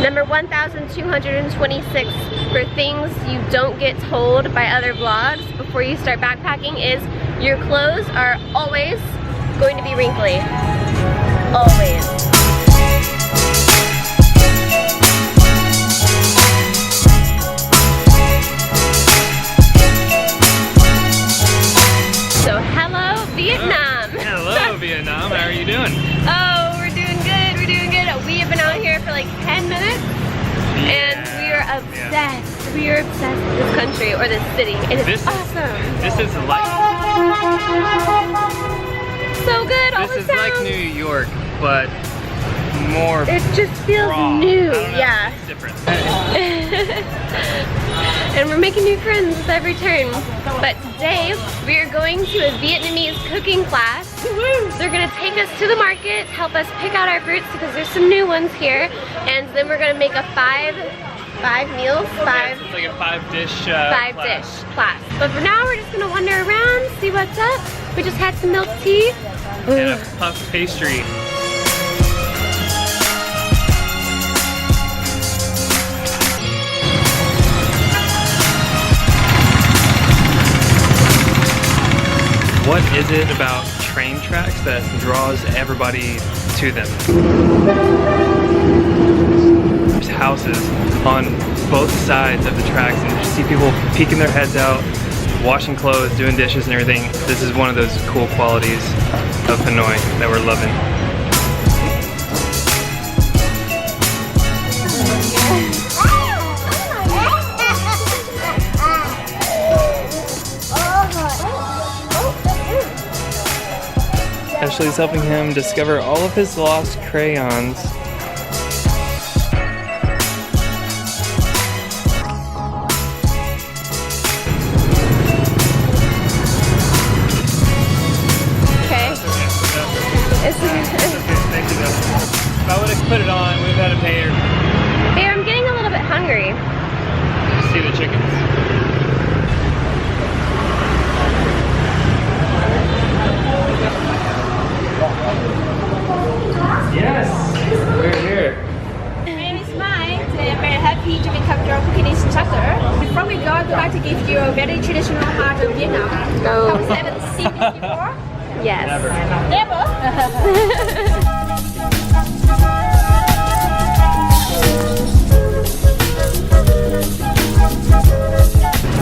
Number 1226 for things you don't get told by other vlogs before you start backpacking is your clothes are always going to be wrinkly. Always. So hello Vietnam. Hello Vietnam, how are you doing? Oh, we're doing good, we're doing good. We have been out here for like 10 minutes and we are obsessed. We are obsessed with this country or this city. It is awesome. This is like so good. All this the is sounds. like New York, but more It just feels raw. new, I don't know, yeah. it's different. And we're making new friends with every turn. But today, we are going to a Vietnamese cooking class. They're gonna take us to the market, help us pick out our fruits because there's some new ones here. And then we're gonna make a five meals, It's like a five dish class. But for now, we're just gonna wander around, see what's up. We just had some milk tea. And a puff pastry. What is it about train tracks that draws everybody to them? There's houses on both sides of the tracks and you just see people peeking their heads out, washing clothes, doing dishes and everything. This is one of those cool qualities of Hanoi that we're loving. Ashley's helping him discover all of his lost crayons. Okay. Thank you though. If I would have put it on, we would have had to pay her. Babe, I'm getting a little bit hungry. See the chickens? Yes, we're here. My name is Mai. Today I'm very happy to become your cooking instructor. Before we go, I'd like to give you a very traditional part of Vietnam. Oh. Have you ever seen this before? Yes. Never?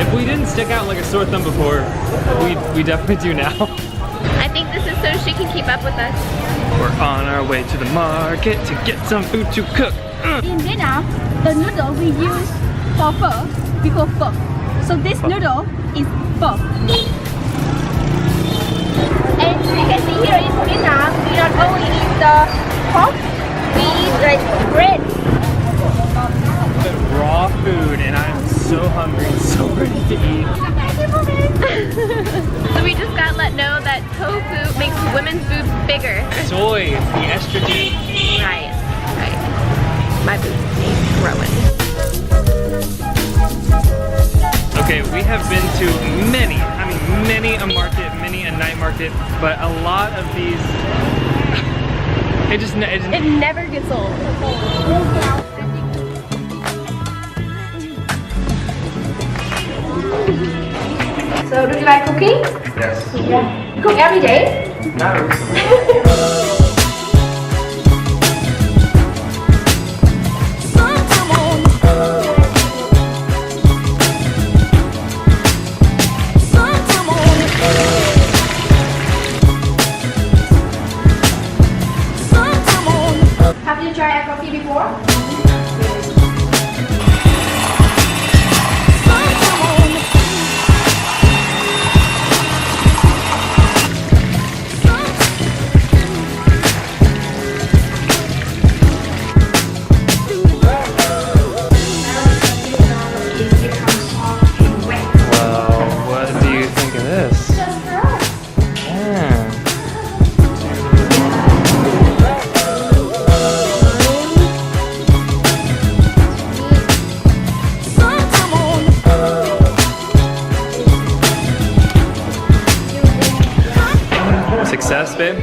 If we didn't stick out like a sore thumb before, we definitely do now. I think this is so she can keep up with us. We're on our way to the market to get some food to cook. In Vietnam, the noodle we use for pho, we call pho. So this noodle is pho. And you can see here in Vietnam, we not only eat the pork, we eat like bread. Raw food and I'm so hungry and so ready to eat. So we just got let know that tofu makes women's boobs bigger. Soy, the estrogen. Right. My boobs need growing. Okay, we have been to many a market, many a night market, but a lot of these, it never gets old. So do you like cooking? Yes. Yeah. You cook every day? No. Have you tried coffee before? Success, babe?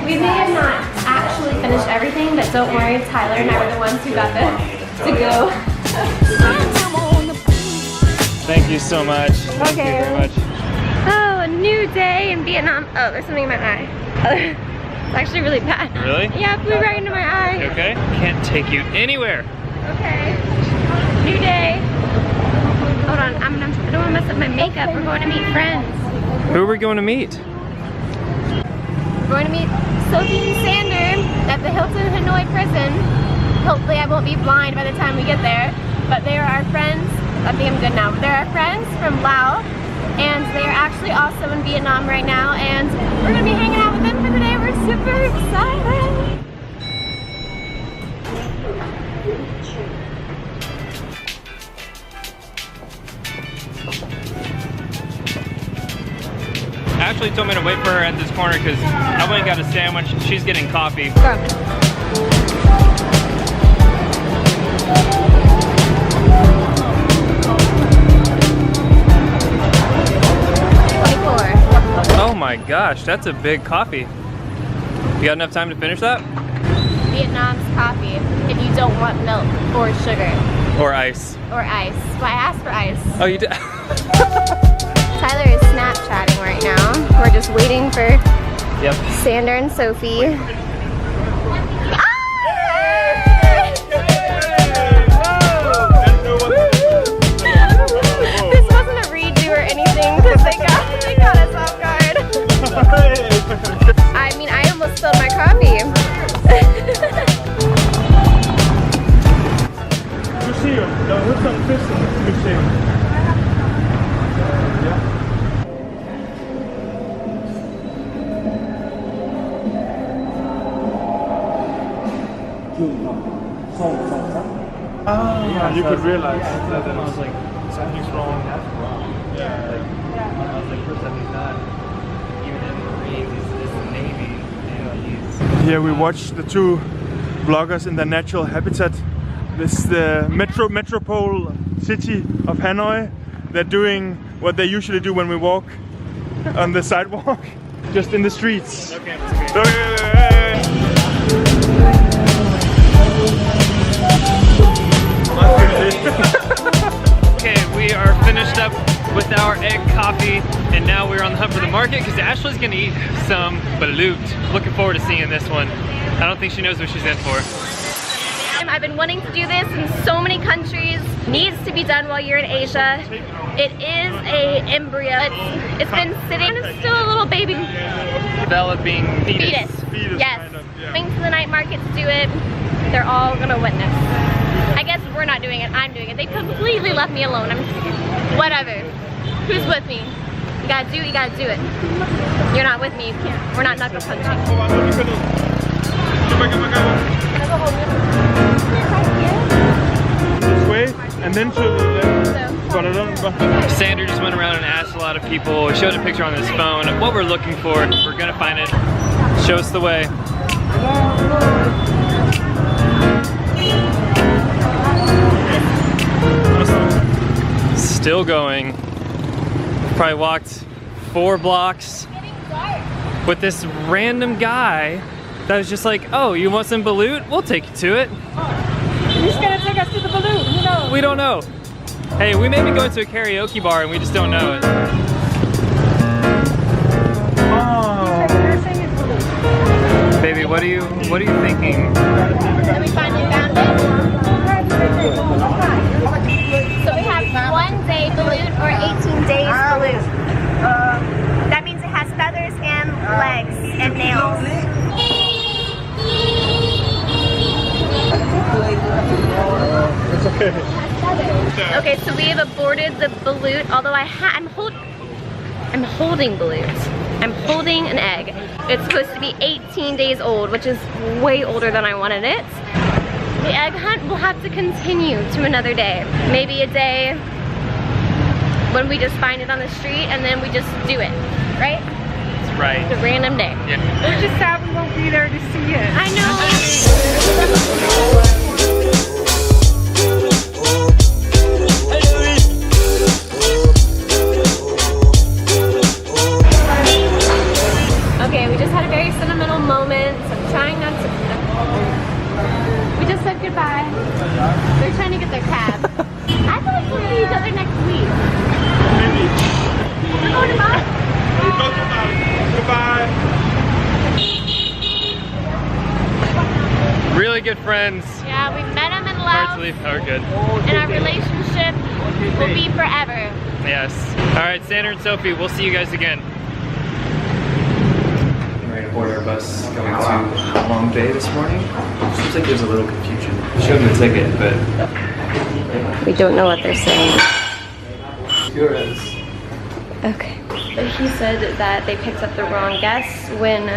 We may have not actually finished everything. cooking, but don't worry, Tyler and I were the ones who got to go. Thank you so much. Thank you very much. Oh, a new day in Vietnam. Oh, there's something in my eye. It's actually really bad. Really? Yeah, it flew right into my eye. You okay? Can't take you anywhere. Okay. New day. Hold on, I don't want to mess up my makeup. We're going to meet friends. Who are we going to meet? We're going to meet Sophie and Sander at the Hilton Hanoi prison. Hopefully I won't be blind by the time we get there. But they are our friends. I think I'm good now. They're our friends from Laos. And they are actually also in Vietnam right now. And we're going to be hanging out with them for the day. We're super excited. Ashlei told me to wait for her at this corner because I went and got a sandwich. She's getting coffee. Oh my gosh, that's a big coffee. You got enough time to finish that? Vietnam's coffee if you don't want milk or sugar. Or ice. Or ice. Well, I asked for ice. Oh, you did? Tyler is Snapchatting right now. We're just waiting for Sander and Sophie. This wasn't a redo or anything because they got us off guard. I mean, I almost spilled my coffee. Museum, the Hilton Prison Museum. Yeah, you could realize. So then I was like, something's wrong. Yeah. Like, I was like, first time he's not. Even in the Marines, he's the Navy. You know, he's... Here we watch the two vloggers in their natural habitat. This is the metropole city of Hanoi. They're doing what they usually do when we walk on the sidewalk, just in the streets. Okay. Okay, we are finished up with our egg coffee, and now we're on the hunt for the market because Ashlei's gonna eat some balut. Looking forward to seeing this one. I don't think she knows what she's in for. I've been wanting to do this in so many countries. Needs to be done while you're in Asia. It is a embryo. It's been sitting. It's still a little baby. Developing fetus. Yes. Kind of, yeah. Coming to the night market to do it. They're all gonna witness. I guess we're not doing it. I'm doing it. They completely left me alone. Whatever. Who's with me? You gotta do it. You gotta do it. You're not with me. You can't. We're not knuckle punching. This way and then to the left. But I don't. Sander just went around and asked a lot of people, showed a picture on his phone of what we're looking for. We're gonna find it. Show us the way. Still going. Probably walked 4 blocks with this random guy that was just like, oh, you want some balut? We'll take you to it. He's gonna take us to the Balut, who knows? We don't know. Hey, we may be going to a karaoke bar and we just don't know it. Oh. Baby, what are you thinking? And we finally found it. So we have 1 day balut or 18 days balut. That means it has feathers and legs and nails. It's okay. Okay, so we have aborted the balut, although I'm holding balut. I'm holding an egg. It's supposed to be 18 days old, which is way older than I wanted it. The egg hunt will have to continue to another day. Maybe a day when we just find it on the street and then we just do it, right? That's right. It's a random day. Yeah. We're just sad we won't be there to see it. I know. Okay, we just had a very sentimental moment, so I'm trying not to good friends. Yeah, we met him in Hard Laos, to leave. Oh, good. and our relationship will be forever. Yes. All right, Sandra and Sophie, we'll see you guys again. We're gonna board our bus going to Halong Bay this morning. Seems like there's a little confusion. Show them the ticket, but We don't know what they're saying. yours. Okay. He said that they picked up the wrong guests when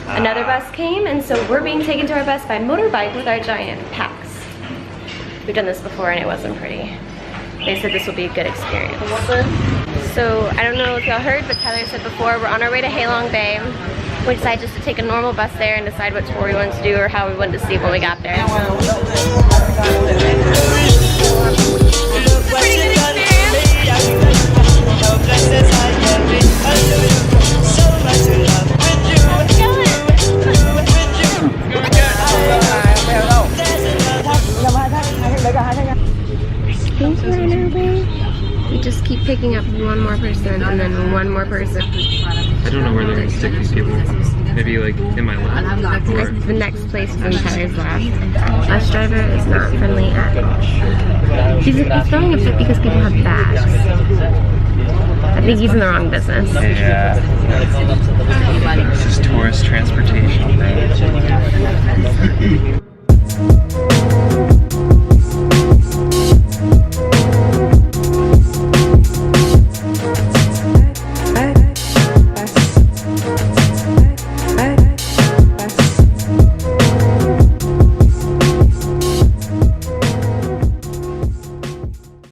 another bus came, and so we're being taken to our bus by motorbike with our giant packs. We've done this before and it wasn't pretty. They said this will be a good experience. So I don't know if y'all heard, but Tyler said before, we're on our way to Halong Bay. We decided just to take a normal bus there and decide what tour we wanted to do or how we wanted to sleep when we got there. We just keep picking up one more person and then one more person. I don't know where they're gonna stick these people. Maybe like in my lap. Or The next place is in Tyler's lab. Bus driver is not friendly at all. He's throwing a fit because people have bags. I think he's in the wrong business. yeah. This is tourist transportation.